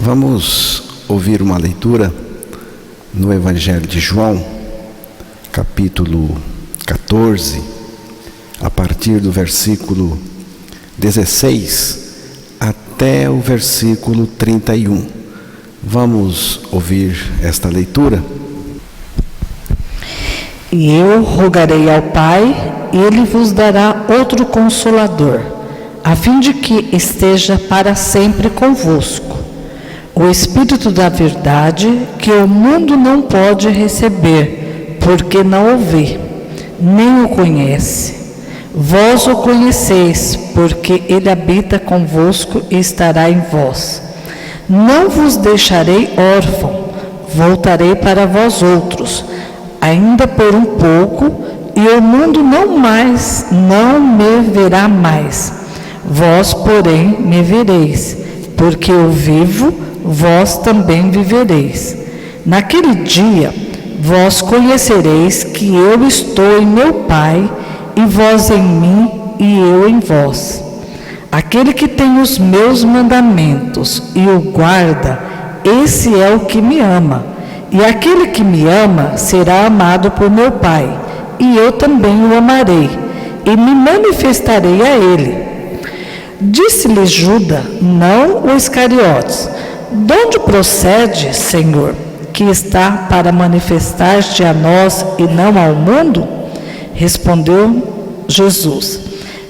Vamos ouvir uma leitura no Evangelho de João, capítulo 14, a partir do versículo 16 até o versículo 31. Vamos ouvir esta leitura. E eu rogarei ao Pai, e Ele vos dará outro Consolador, a fim de que esteja para sempre convosco. O Espírito da verdade, que o mundo não pode receber, porque não o vê, nem o conhece. Vós o conheceis, porque Ele habita convosco e estará em vós. Não vos deixarei órfão, voltarei para vós outros, ainda por um pouco, e o mundo não me verá mais. Vós, porém, me vereis, porque eu vivo, vós também vivereis. Naquele dia, vós conhecereis que eu estou em meu Pai, e vós em mim, e eu em vós. Aquele que tem os meus mandamentos e o guarda, esse é o que me ama. E aquele que me ama será amado por meu Pai, e eu também o amarei, e me manifestarei a ele. Disse-lhe Judas, não o Iscariotes: de onde procede, Senhor, que está para manifestar-te a nós e não ao mundo? Respondeu Jesus: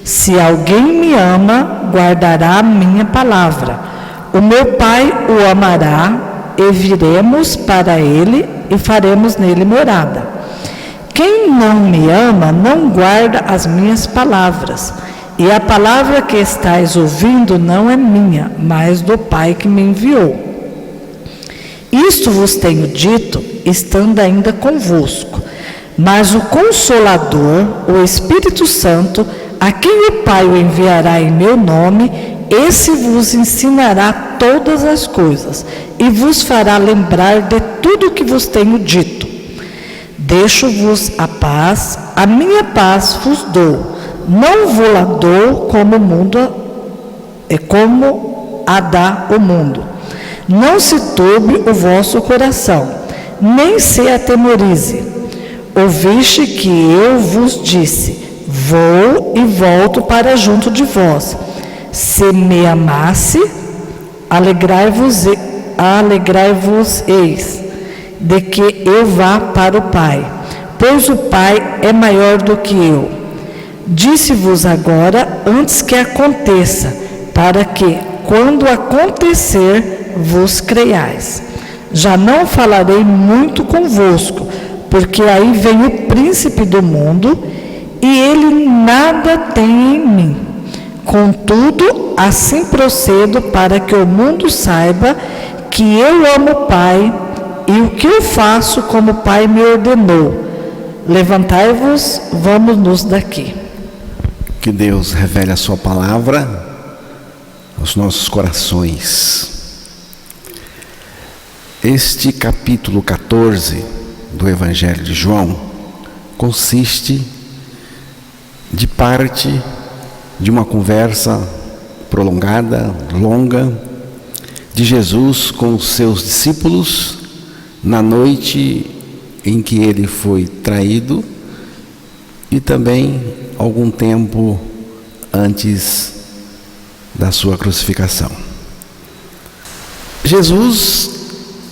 se alguém me ama, guardará a minha palavra. O meu Pai o amará, e viremos para ele e faremos nele morada. Quem não me ama, não guarda as minhas palavras. E a palavra que estáis ouvindo não é minha, mas do Pai que me enviou. Isto vos tenho dito, estando ainda convosco. Mas o Consolador, o Espírito Santo, a quem o Pai o enviará em meu nome, esse vos ensinará todas as coisas e vos fará lembrar de tudo o que vos tenho dito. Deixo-vos a paz, a minha paz vos dou. Não vou-la dou como o mundo como a dá o mundo. Não se turbe o vosso coração, nem se atemorize. Ouviste que eu vos disse: vou e volto para junto de vós. Se me amasse, alegrai-vos-eis de que eu vá para o Pai, pois o Pai é maior do que eu. Disse-vos agora antes que aconteça, para que, quando acontecer, vos creiais. Já não falarei muito convosco, porque aí vem o príncipe do mundo, e ele nada tem em mim. Contudo, assim procedo para que o mundo saiba que eu amo o Pai, e o que eu faço como o Pai me ordenou. Levantai-vos, vamos-nos daqui. Que Deus revele a sua palavra aos nossos corações. Este capítulo 14 do Evangelho de João consiste de parte de uma conversa prolongada, longa, de Jesus com os seus discípulos na noite em que ele foi traído e também algum tempo antes da sua crucificação. Jesus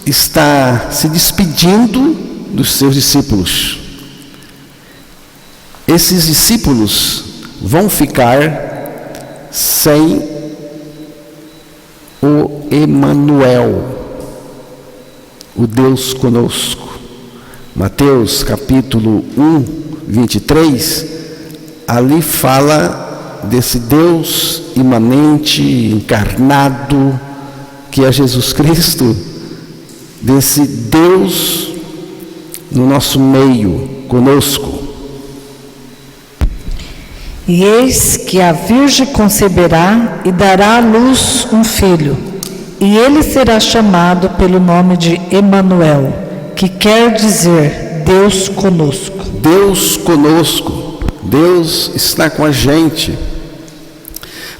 está se despedindo dos seus discípulos. Esses discípulos vão ficar sem o Emanuel, o Deus conosco. Mateus capítulo 1, 23, ali fala desse Deus imanente, encarnado, que é Jesus Cristo, desse Deus no nosso meio, conosco. E eis que a Virgem conceberá e dará à luz um filho, e ele será chamado pelo nome de Emanuel, que quer dizer Deus conosco. Deus conosco, Deus está com a gente.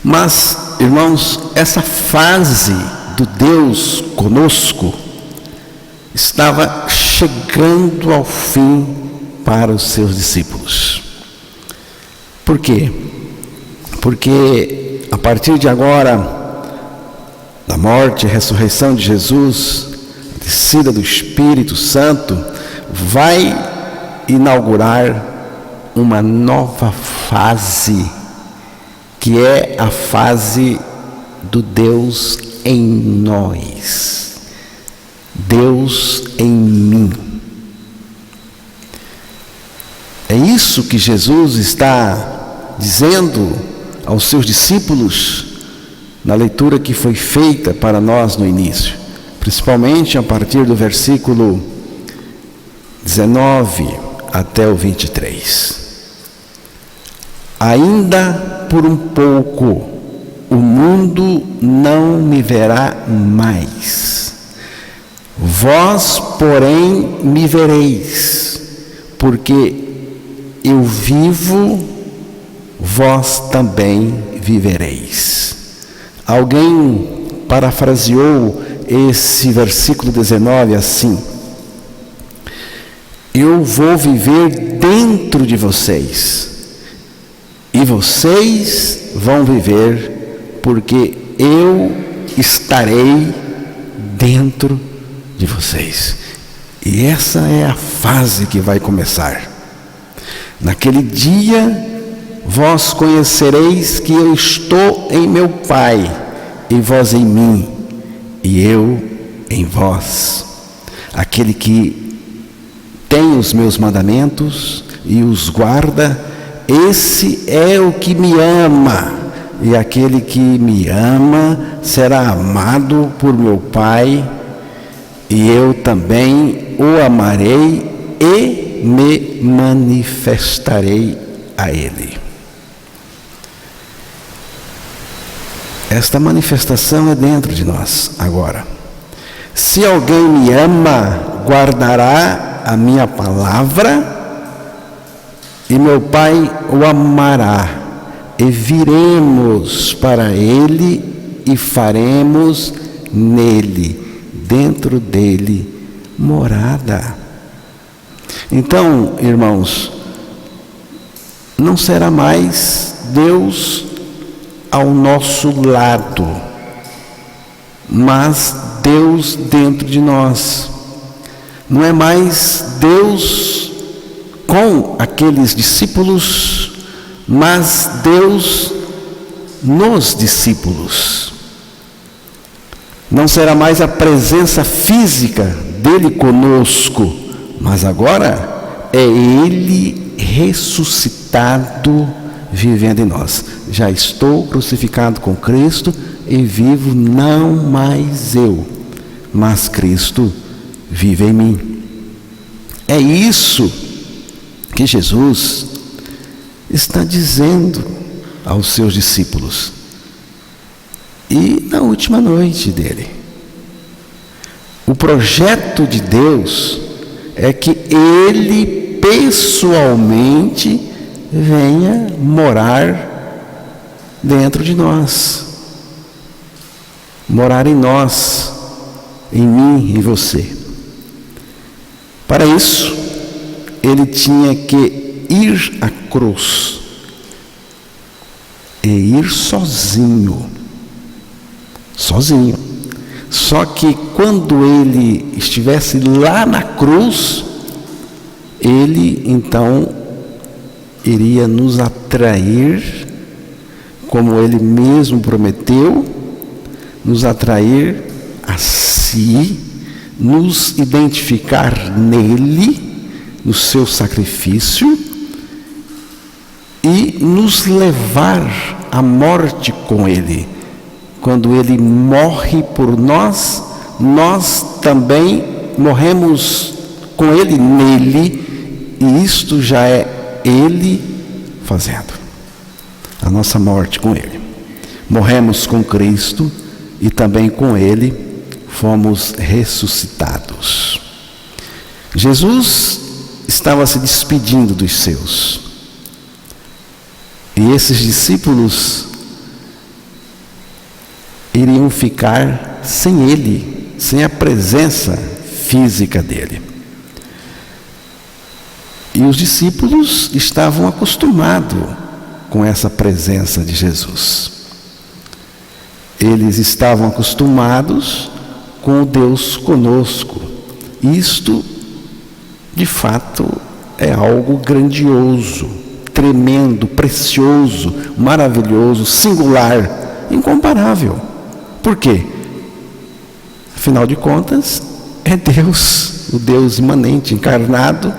Mas, irmãos, essa fase do Deus conosco estava chegando ao fim para os seus discípulos. Por quê? Porque a partir de agora, da morte e ressurreição de Jesus, a descida do Espírito Santo vai inaugurar uma nova fase, que é a fase do Deus em nós, Deus em mim. É isso que Jesus está dizendo aos seus discípulos na leitura que foi feita para nós no início, principalmente a partir do versículo 19 até o 23. Ainda por um pouco o mundo não me verá mais. Vós, porém, me vereis, porque eu vivo, vós também vivereis. Alguém parafraseou esse versículo 19 assim: eu vou viver dentro de vocês, e vocês vão viver, porque eu estarei dentro de vocês. E essa é a fase que vai começar. Naquele dia, vós conhecereis que eu estou em meu Pai, e vós em mim, e eu em vós. Aquele que tem os meus mandamentos e os guarda, esse é o que me ama, e aquele que me ama será amado por meu Pai, e eu também o amarei e me manifestarei a ele. Esta manifestação é dentro de nós agora. Se alguém me ama, guardará a minha palavra, e meu Pai o amará, e viremos para ele e faremos nele, dentro dele, morada. Então, irmãos, não será mais Deus ao nosso lado, mas Deus dentro de nós. Não é mais Deus com aqueles discípulos, mas Deus nos discípulos. Não será mais a presença física dele conosco, mas agora é ele ressuscitado vivendo em nós. Já estou crucificado com Cristo e vivo não mais eu, mas Cristo vive em mim. É isso que Jesus está dizendo aos seus discípulos. E na última noite dele, o projeto de Deus é que ele pessoalmente venha morar dentro de nós, morar em nós, em mim e você. Para isso, ele tinha que ir à cruz e ir sozinho. Só que quando ele estivesse lá na cruz, ele então iria nos atrair, como ele mesmo prometeu, nos atrair a si, nos identificar nele, no seu sacrifício, e nos levar à morte com ele. Quando ele morre por nós, nós também morremos com ele nele, e isto já é ele fazendo a nossa morte com ele. Morremos com Cristo e também com ele fomos ressuscitados. Jesus estava se despedindo dos seus, e esses discípulos iriam ficar sem Ele, sem a presença física dele. E os discípulos estavam acostumados com essa presença de Jesus. Eles estavam acostumados com o Deus conosco. Isto, de fato, é algo grandioso, tremendo, precioso, maravilhoso, singular, incomparável. Por quê? Afinal de contas, é Deus, o Deus imanente, encarnado,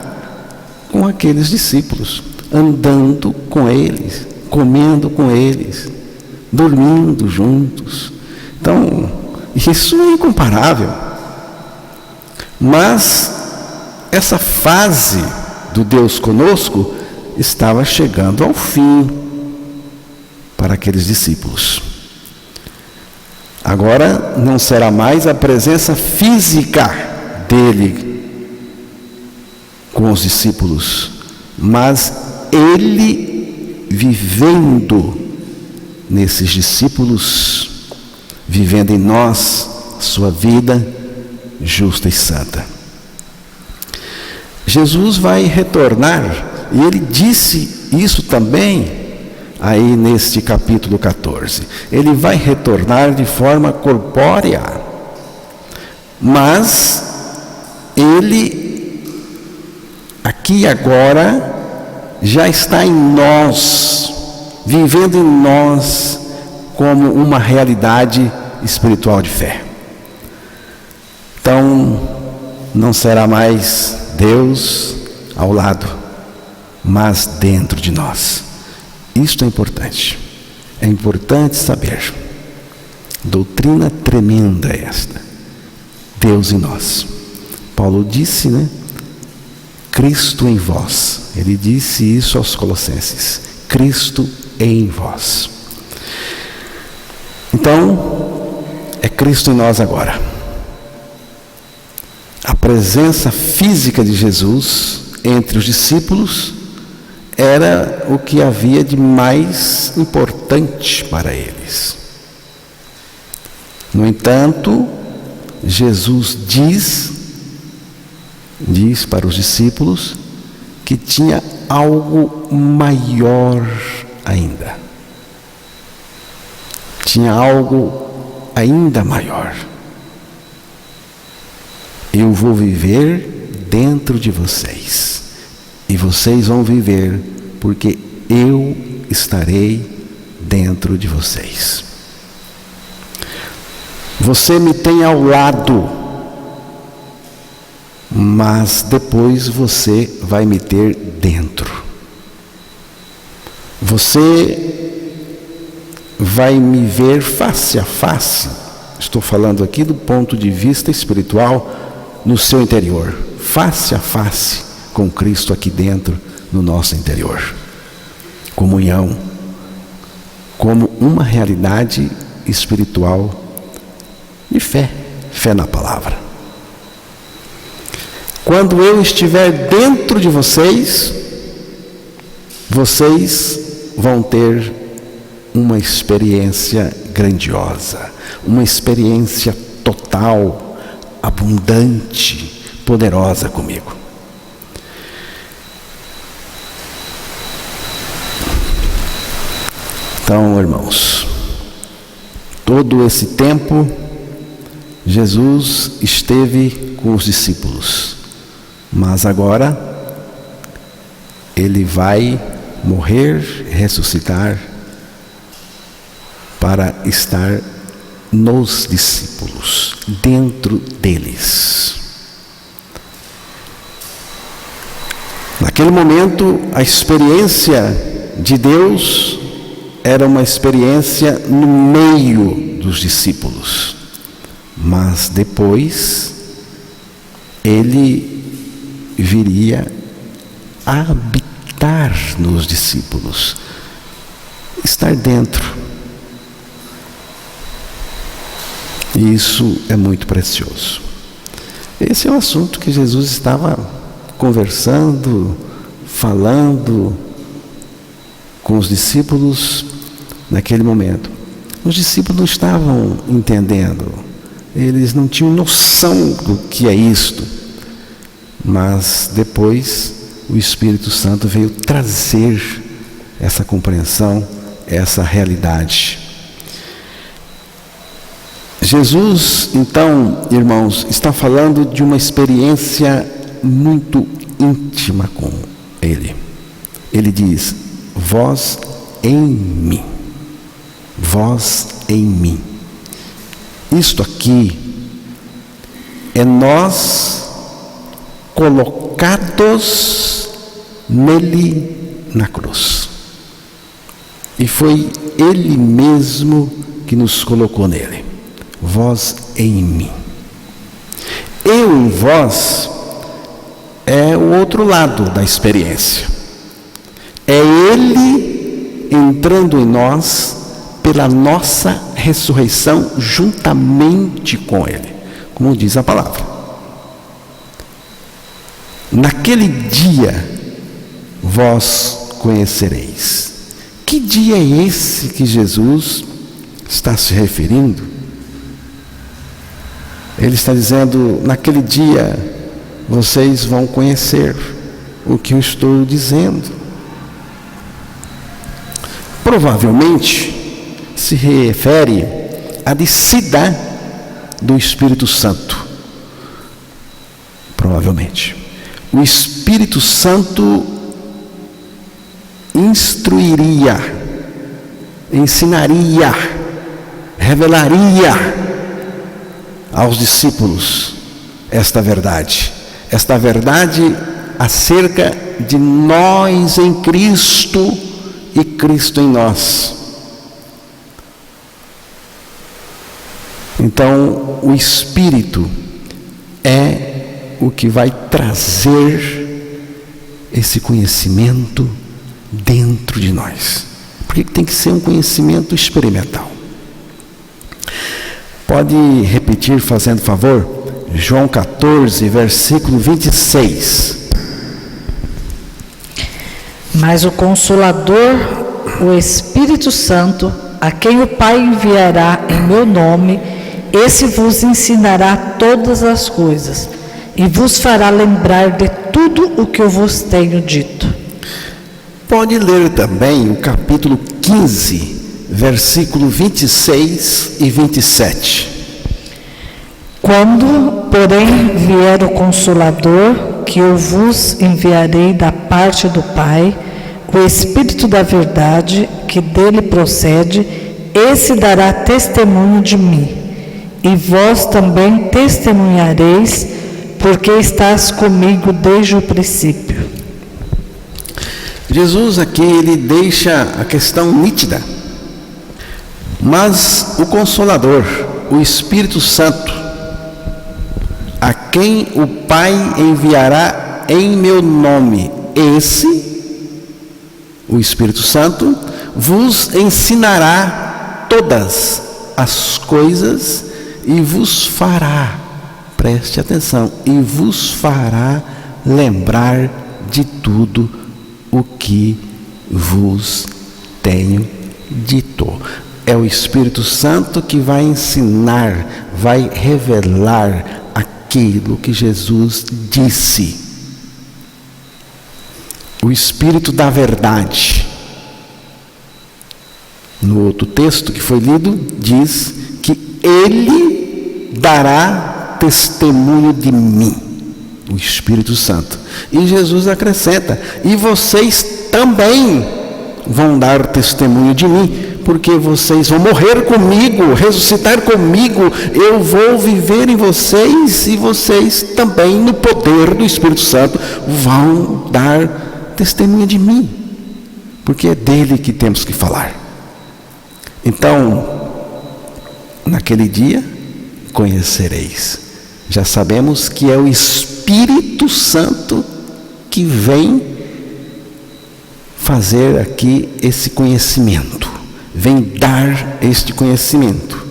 com aqueles discípulos, andando com eles, comendo com eles, dormindo juntos. Então, isso é incomparável. Mas essa fase do Deus conosco estava chegando ao fim para aqueles discípulos. Agora não será mais a presença física dele com os discípulos, mas ele vivendo nesses discípulos, vivendo em nós sua vida justa e santa. Jesus vai retornar, e ele disse isso também aí neste capítulo 14. Ele vai retornar de forma corpórea, mas ele aqui e agora já está em nós, vivendo em nós como uma realidade espiritual de fé. Então, não será mais Deus ao lado, mas dentro de nós. Isto é importante. É importante saber. Doutrina tremenda esta. Deus em nós. Paulo disse, Cristo em vós. Ele disse isso aos Colossenses. Cristo em vós. Então, é Cristo em nós agora. A presença física de Jesus entre os discípulos era o que havia de mais importante para eles. No entanto, Jesus diz para os discípulos que tinha algo maior ainda. Tinha algo ainda maior. Eu vou viver dentro de vocês. E vocês vão viver porque eu estarei dentro de vocês. Você me tem ao lado, mas depois você vai me ter dentro. Você vai me ver face a face. Estou falando aqui do ponto de vista espiritual, no seu interior, face a face com Cristo aqui dentro, no nosso interior. Comunhão, como uma realidade espiritual de fé, fé na palavra. Quando eu estiver dentro de vocês, vocês vão ter uma experiência grandiosa, uma experiência total, abundante, poderosa comigo. Então, irmãos, todo esse tempo, Jesus esteve com os discípulos, mas agora, Ele vai morrer, ressuscitar, para estar nos discípulos, dentro deles. Naquele momento, a experiência de Deus era uma experiência no meio dos discípulos, mas depois Ele viria a habitar nos discípulos, estar dentro. E isso é muito precioso. Esse é o assunto que Jesus estava conversando, falando com os discípulos naquele momento. Os discípulos não estavam entendendo eles não tinham noção do que é isto. Mas depois o Espírito Santo veio trazer essa compreensão, essa realidade. Jesus, então, irmãos, está falando de uma experiência muito íntima com Ele. Ele diz: vós em mim, vós em mim. Isto aqui é nós colocados nele na cruz. E foi Ele mesmo que nos colocou nele. Vós em mim. Eu em vós é o outro lado da experiência. É Ele entrando em nós pela nossa ressurreição juntamente com Ele, como diz a palavra. Naquele dia vós conhecereis. Que dia é esse que Jesus está se referindo? Ele está dizendo: naquele dia vocês vão conhecer o que eu estou dizendo. Provavelmente se refere à descida do Espírito Santo. Provavelmente. O Espírito Santo instruiria, ensinaria, revelaria aos discípulos esta verdade acerca de nós em Cristo e Cristo em nós. Então, o Espírito é o que vai trazer esse conhecimento dentro de nós, porque tem que ser um conhecimento experimental. Pode repetir, fazendo favor, João 14, versículo 26. Mas o Consolador, o Espírito Santo, a quem o Pai enviará em meu nome, esse vos ensinará todas as coisas e vos fará lembrar de tudo o que eu vos tenho dito. Pode ler também o capítulo 15, versículo 26 e 27. Quando, porém, vier o Consolador, que eu vos enviarei da parte do Pai, o Espírito da verdade, que dele procede, esse dará testemunho de mim. E vós também testemunhareis, porque estás comigo desde o princípio. Jesus aqui, ele deixa a questão nítida. Mas o Consolador, o Espírito Santo, a quem o Pai enviará em meu nome, esse, o Espírito Santo, vos ensinará todas as coisas e vos fará, preste atenção, e vos fará lembrar de tudo o que vos tenho dito. É o Espírito Santo que vai ensinar, vai revelar aquilo que Jesus disse. O Espírito da verdade. No outro texto que foi lido, diz que Ele dará testemunho de mim, o Espírito Santo. E Jesus acrescenta: e vocês também vão dar testemunho de mim, porque vocês vão morrer comigo, ressuscitar comigo, eu vou viver em vocês, e vocês também, no poder do Espírito Santo, vão dar testemunho de mim, porque é dele que temos que falar. Então, naquele dia, conhecereis. Já sabemos que é o Espírito Santo que vem fazer aqui esse conhecimento, vem dar este conhecimento.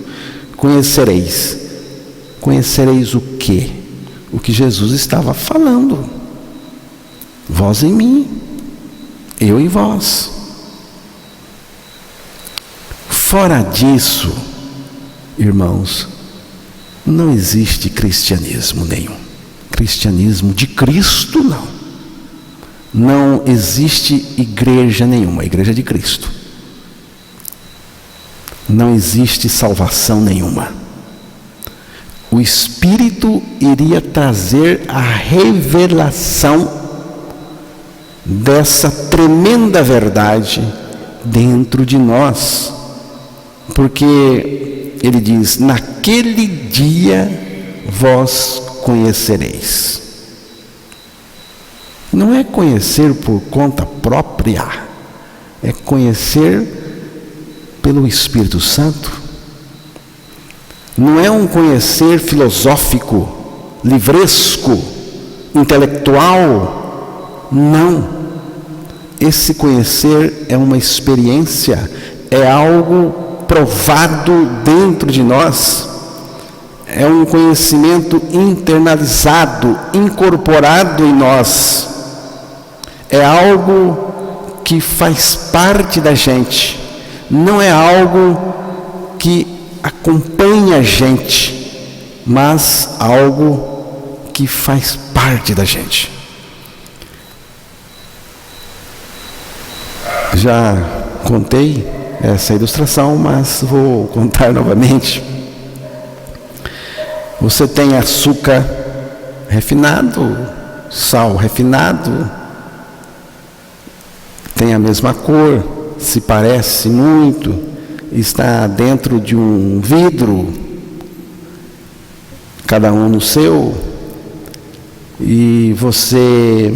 Conhecereis. Conhecereis o quê? O que Jesus estava falando. Vós em mim, eu em vós. Fora disso, irmãos, não existe cristianismo nenhum. Cristianismo de Cristo, não. Não existe igreja nenhuma, igreja de Cristo. Não existe salvação nenhuma. O Espírito iria trazer a revelação dessa tremenda verdade dentro de nós. Porque ele diz: naquele dia vós conhecereis. Não é conhecer por conta própria, é conhecer pelo Espírito Santo. Não é um conhecer filosófico, livresco, intelectual. Não. Esse conhecer é uma experiência, é algo provado dentro de nós. É um conhecimento internalizado, incorporado em nós. É algo que faz parte da gente. Não é algo que acompanha a gente, mas algo que faz parte da gente. Já contei essa ilustração, mas vou contar novamente. Você tem açúcar refinado, sal refinado, tem a mesma cor, se parece muito, está dentro de um vidro, cada um no seu, e você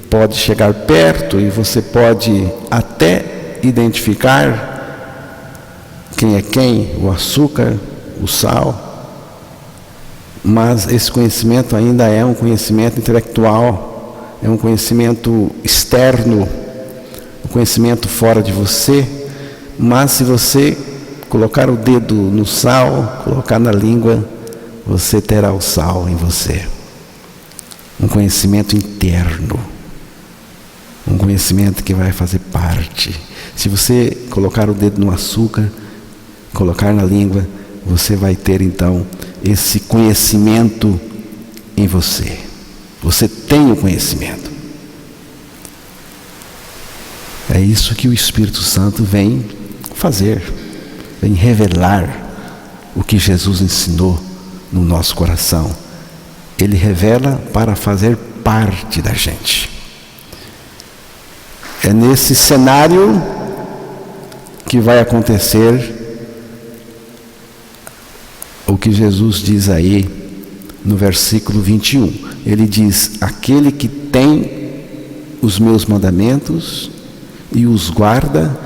pode chegar perto e você pode até identificar quem é quem, o açúcar, o sal. Mas esse conhecimento ainda é um conhecimento intelectual, é um conhecimento externo, um conhecimento fora de você. Mas se você colocar o dedo no sal, colocar na língua, você terá o sal em você. Um conhecimento interno, um conhecimento que vai fazer parte. Se você colocar o dedo no açúcar, colocar na língua, você vai ter então esse conhecimento em você. Você tem o conhecimento. É isso que o Espírito Santo vem fazer, vem revelar o que Jesus ensinou no nosso coração. Ele revela para fazer parte da gente. É nesse cenário que vai acontecer o que Jesus diz aí no versículo 21. Ele diz: aquele que tem os meus mandamentos e os guarda,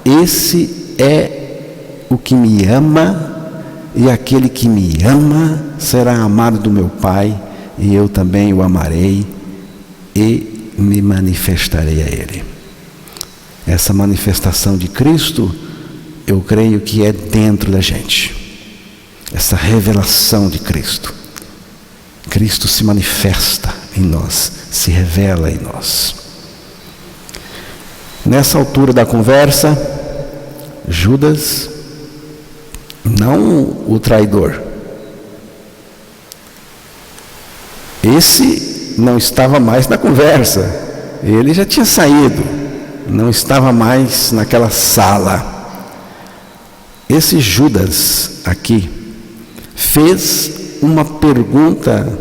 esse é o que me ama, e aquele que me ama será amado do meu Pai, e eu também o amarei e me manifestarei a ele. Essa manifestação de Cristo, eu creio que é dentro da gente. Essa revelação de Cristo. Cristo se manifesta em nós, se revela em nós. Nessa altura da conversa, Judas, não o traidor, esse não estava mais na conversa, ele já tinha saído, não estava mais naquela sala. Esse Judas aqui fez uma pergunta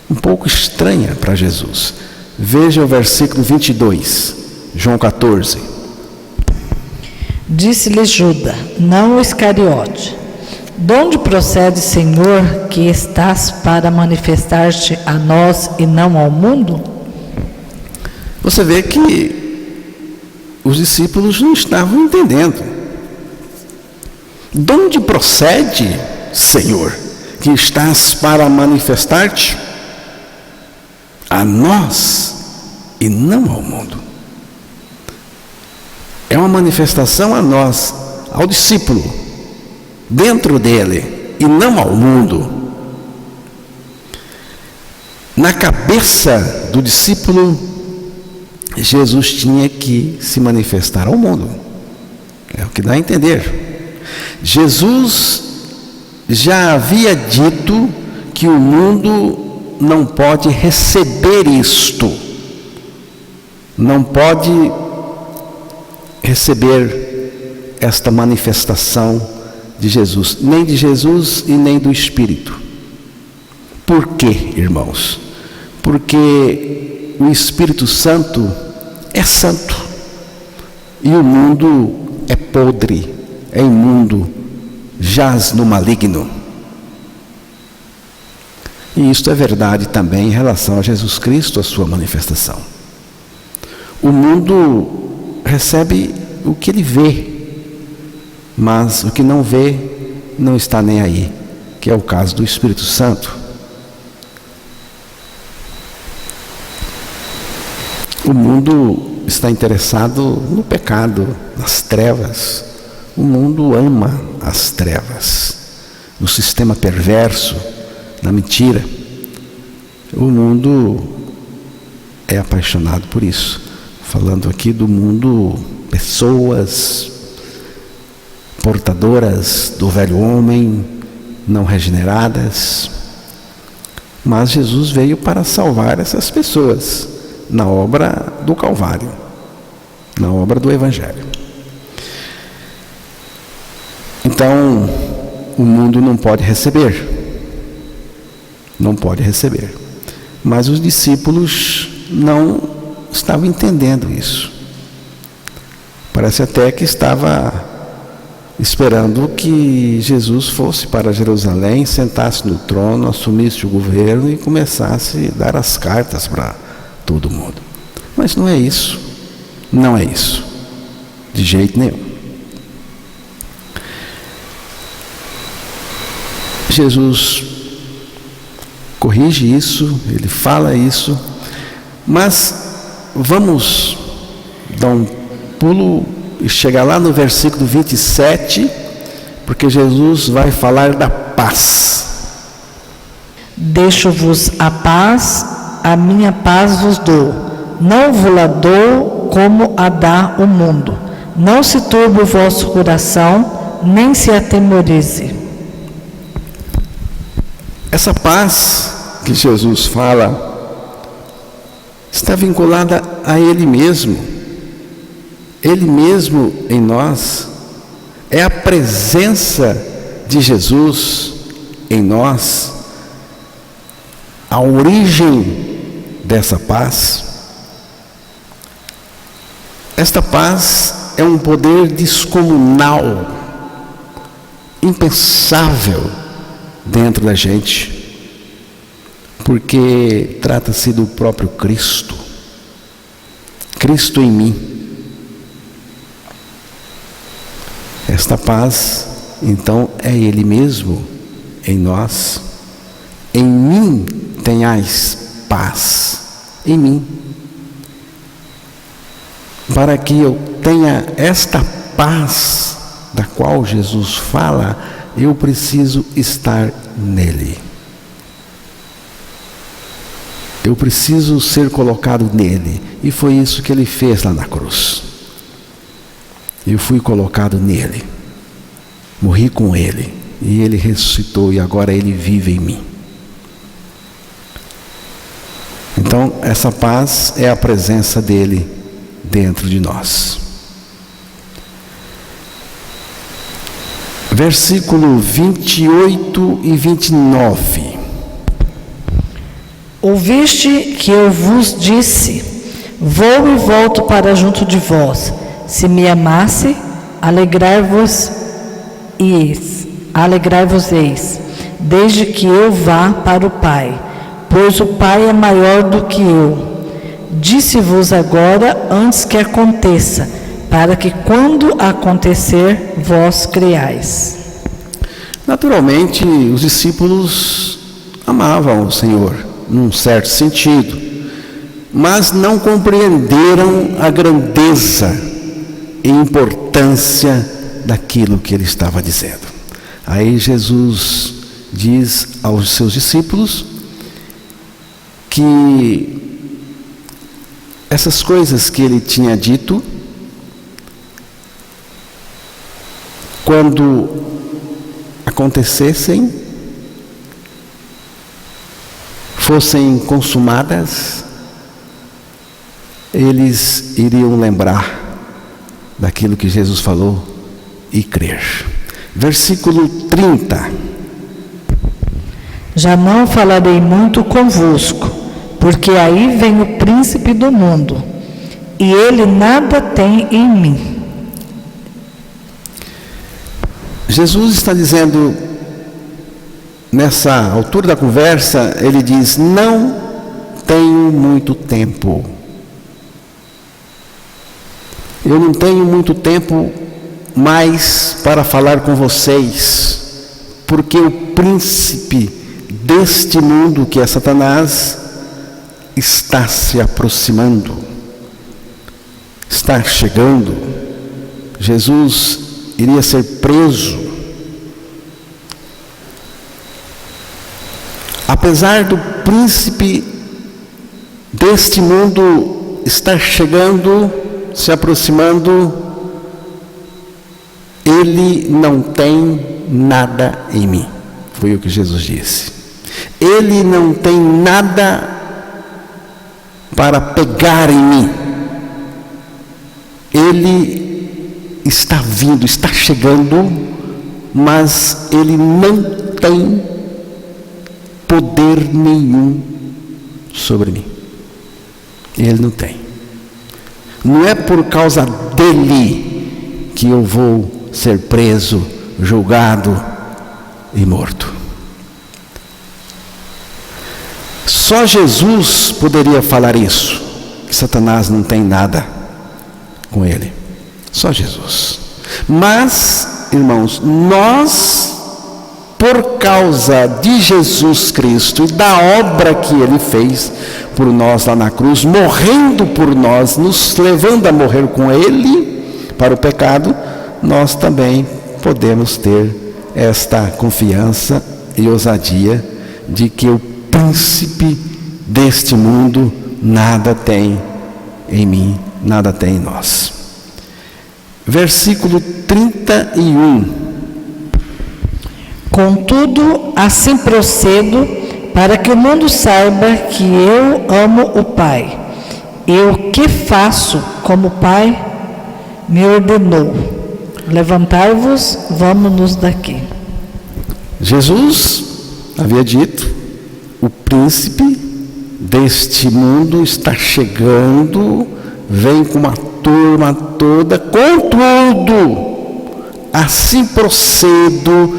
um pouco estranha para Jesus. Veja o versículo 22, João 14. Disse-lhe Judas, não o Iscariote: de onde procede, Senhor, que estás para manifestar-te a nós e não ao mundo? Você vê que os discípulos não estavam entendendo. De onde procede, Senhor, que estás para manifestar-te a nós e não ao mundo? É uma manifestação a nós, ao discípulo, dentro dele, e não ao mundo. Na cabeça do discípulo, Jesus tinha que se manifestar ao mundo. É o que dá a entender. Jesus já havia dito que o mundo não pode receber isto, não pode receber esta manifestação de Jesus, nem de Jesus e nem do Espírito. Por quê, irmãos? Porque o Espírito Santo é santo e o mundo é podre, é imundo, jaz no maligno. E isto é verdade também em relação a Jesus Cristo, a sua manifestação. O mundo recebe o que ele vê, mas o que não vê não está nem aí, que é o caso do Espírito Santo. O mundo está interessado no pecado, nas trevas. O mundo ama as trevas, no sistema perverso, na mentira. O mundo é apaixonado por isso. Falando aqui do mundo, pessoas portadoras do velho homem, não regeneradas. Mas Jesus veio para salvar essas pessoas na obra do Calvário, na obra do Evangelho. Então, o mundo não pode receber. Não pode receber. Mas os discípulos não estavam entendendo isso. Parece até que estava esperando que Jesus fosse para Jerusalém, sentasse no trono, assumisse o governo e começasse a dar as cartas para todo mundo. Mas não é isso. Não é isso. De jeito nenhum. Jesus corrige isso, ele fala isso, mas vamos dar um pulo e chegar lá no versículo 27, porque Jesus vai falar da paz. Deixo-vos a paz, a minha paz vos dou. Não vos-la dou como a dá o mundo. Não se turbe o vosso coração, nem se atemorize. Essa paz que Jesus fala está vinculada a Ele mesmo. Ele mesmo em nós. É a presença de Jesus em nós a origem dessa paz. Esta paz é um poder descomunal, impensável dentro da gente, porque trata-se do próprio Cristo, Cristo em mim. Esta paz, então, é Ele mesmo em nós. Em mim tenhais paz, em mim. Para que eu tenha esta paz da qual Jesus fala, eu preciso estar nele. Eu preciso ser colocado nele. E foi isso que ele fez lá na cruz. Eu fui colocado nele. Morri com ele. E ele ressuscitou e agora ele vive em mim. Então, essa paz é a presença dele dentro de nós. Versículo 28 e 29. Ouviste que eu vos disse: vou e volto para junto de vós. Se me amasse, alegrai-vos-eis, desde que eu vá para o Pai, pois o Pai é maior do que eu. Disse-vos agora antes que aconteça, para que quando acontecer, vós creiais. Naturalmente, os discípulos amavam o Senhor, num certo sentido, mas não compreenderam a grandeza e importância daquilo que ele estava dizendo. Aí Jesus diz aos seus discípulos que essas coisas que ele tinha dito, quando acontecessem, fossem consumadas, eles iriam lembrar daquilo que Jesus falou e crer. Versículo 30. Já não falarei muito convosco, porque aí vem o príncipe do mundo, e ele nada tem em mim. Jesus está dizendo, nessa altura da conversa, ele diz: não tenho muito tempo. Eu não tenho muito tempo mais para falar com vocês, porque o príncipe deste mundo, que é Satanás, está se aproximando, está chegando. Jesus iria ser preso. Apesar do príncipe deste mundo estar chegando, se aproximando, ele não tem nada em mim. Foi o que Jesus disse. Ele não tem nada para pegar em mim. Ele está vindo, está chegando, mas ele não tem poder nenhum sobre mim. Ele não tem. Não é por causa dele que eu vou ser preso, julgado e morto. Só Jesus poderia falar isso, que Satanás não tem nada com ele. Só Jesus. Mas, irmãos, nós, por causa de Jesus Cristo e da obra que ele fez por nós lá na cruz, morrendo por nós, nos levando a morrer com ele para o pecado, nós também podemos ter esta confiança e ousadia de que o príncipe deste mundo nada tem em mim, nada tem em nós. Versículo 31. Contudo, assim procedo, para que o mundo saiba que eu amo o Pai, e o que faço como o Pai me ordenou. Levantai-vos, vamos-nos daqui. Jesus havia dito: o príncipe deste mundo está chegando, vem com uma turma toda, contudo, assim procedo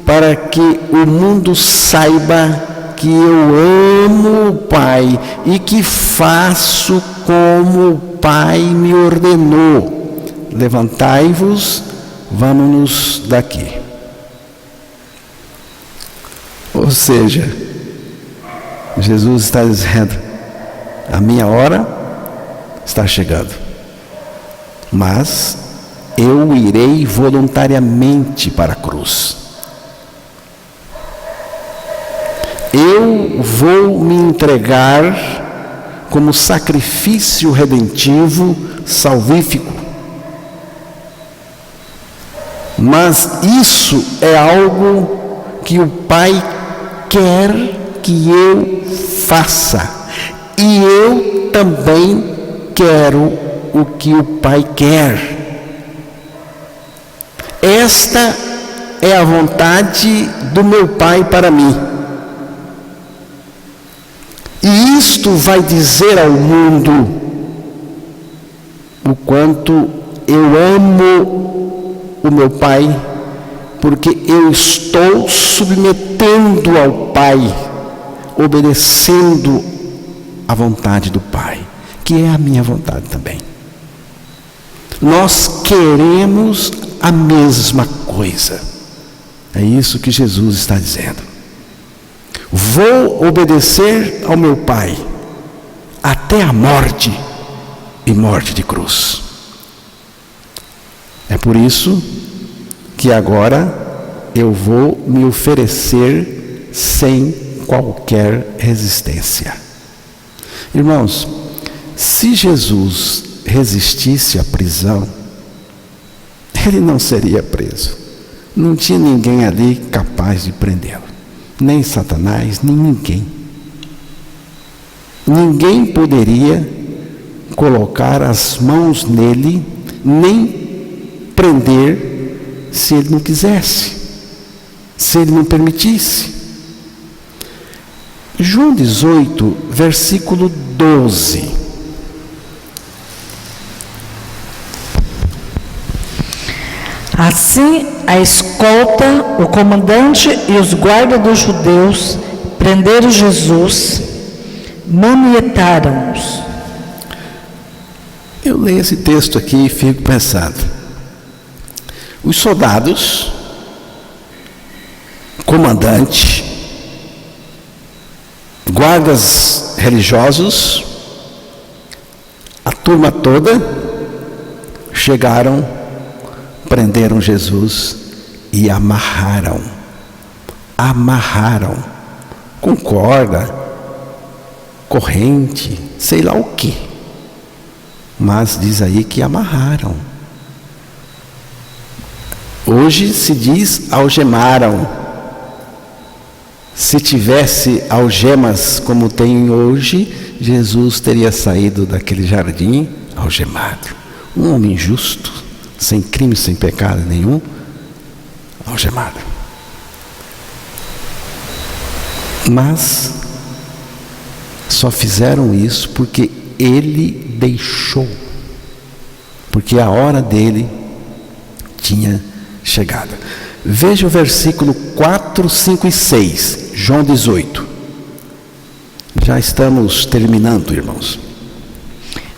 para que o mundo saiba que eu amo o Pai e que faço como o Pai me ordenou. Levantai-vos, vamos-nos daqui. Ou seja, Jesus está dizendo: a minha hora está chegando, mas eu irei voluntariamente para a cruz. Eu vou me entregar como sacrifício redentivo, salvífico. Mas isso é algo que o Pai quer que eu faça. E eu também quero o que o Pai quer. Esta é a vontade do meu Pai para mim. E isto vai dizer ao mundo o quanto eu amo o meu Pai, porque eu estou submetendo ao Pai, obedecendo à vontade do Pai, que é a minha vontade também. Nós queremos a mesma coisa. É isso que Jesus está dizendo. Vou obedecer ao meu Pai até a morte e morte de cruz. É por isso que agora eu vou me oferecer sem qualquer resistência. Irmãos, se Jesus resistisse à prisão, ele não seria preso. Não tinha ninguém ali capaz de prendê-lo. Nem Satanás, nem ninguém. Ninguém poderia colocar as mãos nele, nem prender, se ele não quisesse, se ele não permitisse. João 18, versículo 12. Assim, a escolta, o comandante e os guardas dos judeus prenderam Jesus, manietaram-os. Eu leio esse texto aqui e fico pensando. Os soldados, comandante, guardas religiosos, a turma toda, chegaram, prenderam Jesus e amarraram com corda, corrente, sei lá o que, mas diz aí que amarraram. Hoje se diz algemaram. Se tivesse algemas como tem hoje, Jesus teria saído daquele jardim algemado. Um homem justo, sem crime, sem pecado nenhum, algemado. Mas só fizeram isso porque ele deixou, porque a hora dele tinha chegado. Veja o versículo 4, 5 e 6, João 18. Já estamos terminando, irmãos.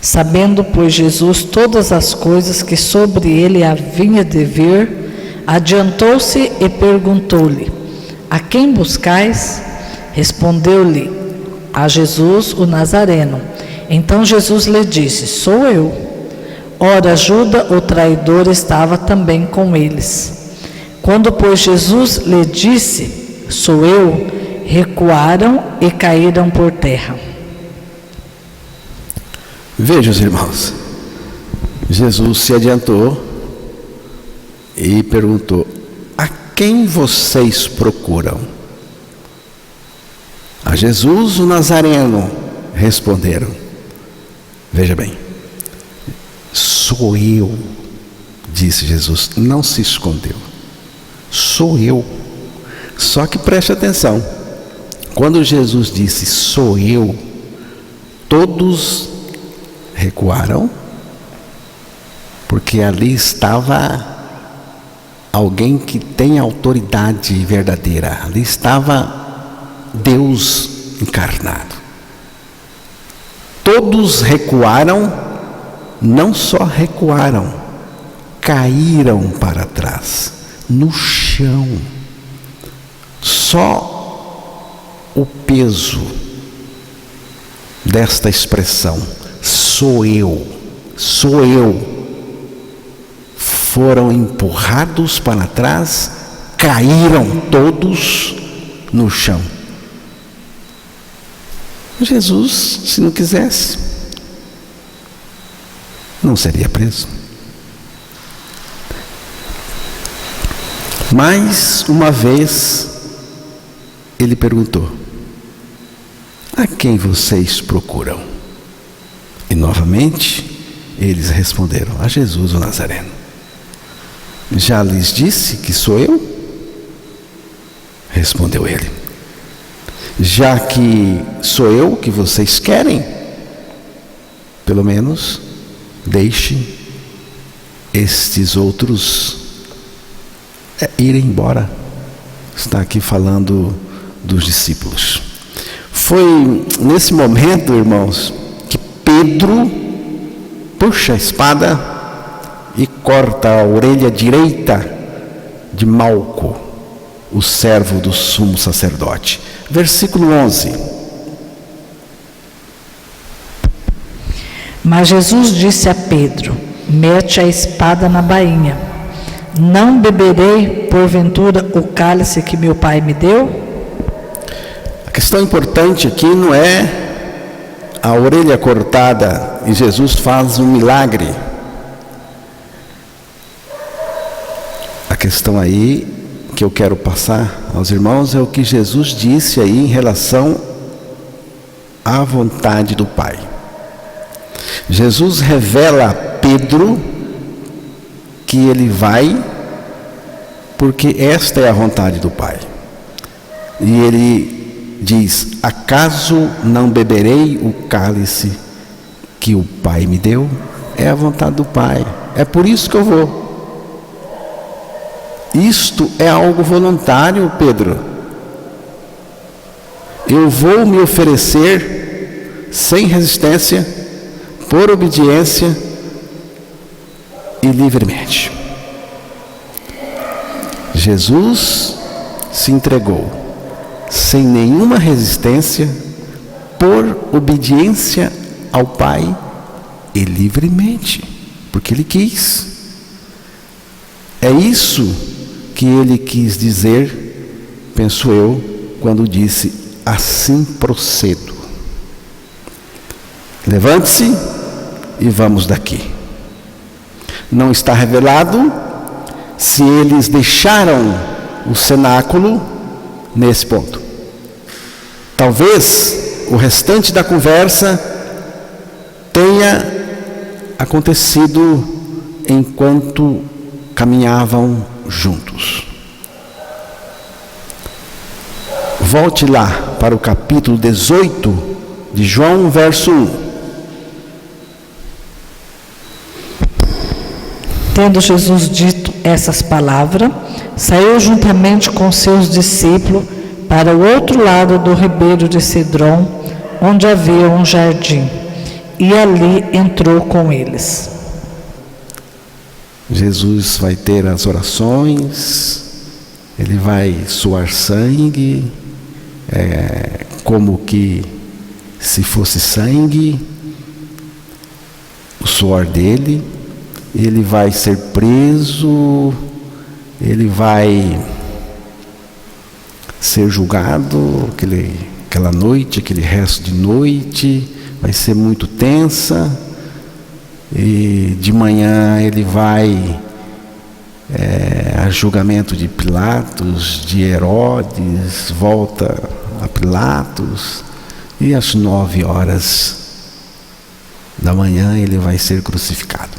Sabendo, pois, Jesus todas as coisas que sobre ele havia de vir, adiantou-se e perguntou-lhe: a quem buscais? Respondeu-lhe: a Jesus o Nazareno. Então Jesus lhe disse: sou eu. Ora, Judas, o traidor, estava também com eles. Quando, pois, Jesus lhe disse: sou eu, recuaram e caíram por terra. Veja, os irmãos, Jesus se adiantou e perguntou: a quem vocês procuram? A Jesus o Nazareno, responderam. Veja bem, sou eu, disse Jesus, não se escondeu. Sou eu. Só que preste atenção, quando Jesus disse sou eu, todos recuaram, porque ali estava alguém que tem autoridade verdadeira, ali estava Deus encarnado. Todos recuaram, não só recuaram, caíram para trás, no chão. Só o peso desta expressão, sou eu, foram empurrados para trás, caíram todos no chão. Jesus, se não quisesse, não seria preso. Mais uma vez, ele perguntou: a quem vocês procuram? E novamente, eles responderam: a Jesus o Nazareno. Já lhes disse que sou eu? Respondeu ele: já que sou eu que vocês querem, pelo menos deixe estes outros irem embora. Está aqui falando dos discípulos. Foi nesse momento, irmãos, que Pedro puxa a espada e corta a orelha direita de Malco, o servo do sumo sacerdote. Versículo 11. Mas Jesus disse a Pedro: mete a espada na bainha. Não beberei, porventura, o cálice que meu pai me deu? A questão importante aqui não é a orelha cortada e Jesus faz um milagre. A questão aí que eu quero passar aos irmãos é o que Jesus disse aí em relação à vontade do Pai. Jesus revela a Pedro que ele vai porque esta é a vontade do Pai. E ele diz: acaso não beberei o cálice que o Pai me deu? É a vontade do Pai, é por isso que eu vou. Isto é algo voluntário, Pedro. Eu vou me oferecer sem resistência, por obediência e livremente. Jesus se entregou sem nenhuma resistência, por obediência ao Pai e livremente, porque Ele quis. É isso que Ele quis dizer, penso eu, quando disse: assim procedo. Levante-se e vamos daqui. Não está revelado se eles deixaram o cenáculo nesse ponto. Talvez o restante da conversa tenha acontecido enquanto caminhavam juntos. Volte lá para o capítulo 18 de João, verso 1. Tendo Jesus dito essas palavras, saiu juntamente com seus discípulos para o outro lado do ribeiro de Cedron, onde havia um jardim, e ali entrou com eles. Jesus vai ter as orações, ele vai suar sangue, como que se fosse sangue, o suor dele. Ele vai ser preso, ele vai ser julgado, aquela noite, aquele resto de noite, vai ser muito tensa. E de manhã ele vai a julgamento de Pilatos, de Herodes, volta a Pilatos, e às 9 horas da manhã ele vai ser crucificado.